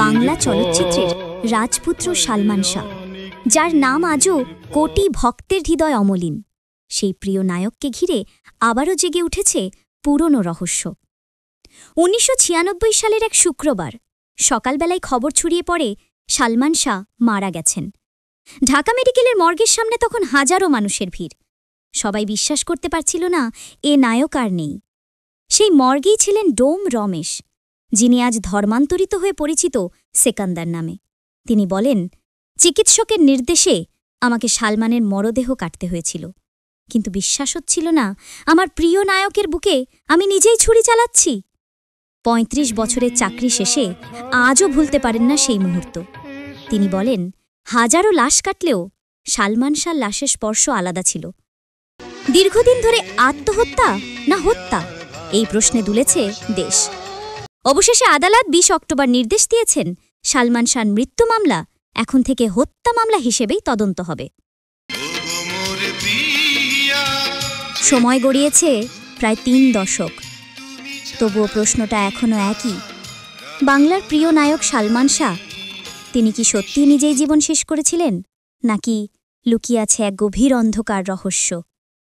বাংলা চলচ্চিত্রের রাজপুত্র সালমান শাহ, যার নাম আজও কোটি ভক্তের হৃদয় অমলিন, সেই প্রিয় নায়ককে ঘিরে আবারও জেগে উঠেছে পুরনো রহস্য। ১৯৯৬ সালের এক শুক্রবার সকালবেলায় খবর ছড়িয়ে পড়ে সালমান শাহ মারা গেছেন। ঢাকা মেডিকেলের মর্গের সামনে তখন হাজারো মানুষের ভিড়। সবাই বিশ্বাস করতে পারছিল না এ নায়ক আর নেই। সেই মর্গেই ছিলেন ডোম রমেশ, যিনি আজ ধর্মান্তরিত হয়ে পরিচিত সেকান্দার নামে। তিনি বলেন, চিকিৎসকের নির্দেশে আমাকে সালমানের মরদেহ কাটতে হয়েছিল, কিন্তু বিশ্বাস হচ্ছিল না আমার প্রিয় নায়কের বুকে আমি নিজেই ছুরি চালাচ্ছি। ৩৫ বছরের চাকরি শেষে আজও ভুলতে পারেন না সেই মুহূর্ত। তিনি বলেন, হাজারো লাশ কাটলেও সালমান শাহর লাশের স্পর্শ আলাদা ছিল। দীর্ঘদিন ধরে আত্মহত্যা না হত্যা, এই প্রশ্নে দুলেছে দেশ। অবশেষে আদালত ২০ অক্টোবর নির্দেশ দিয়েছেন, সালমান শাহর মৃত্যু মামলা এখন থেকে হত্যা মামলা হিসেবেই তদন্ত হবে। সময় গড়িয়েছে প্রায় ৩ দশক, তবুও প্রশ্নটা এখনও একই। বাংলার প্রিয় নায়ক সালমান শাহ, তিনি কি সত্যিই নিজেই জীবন শেষ করেছিলেন, নাকি লুকিয়ে আছে এক গভীর অন্ধকার রহস্য?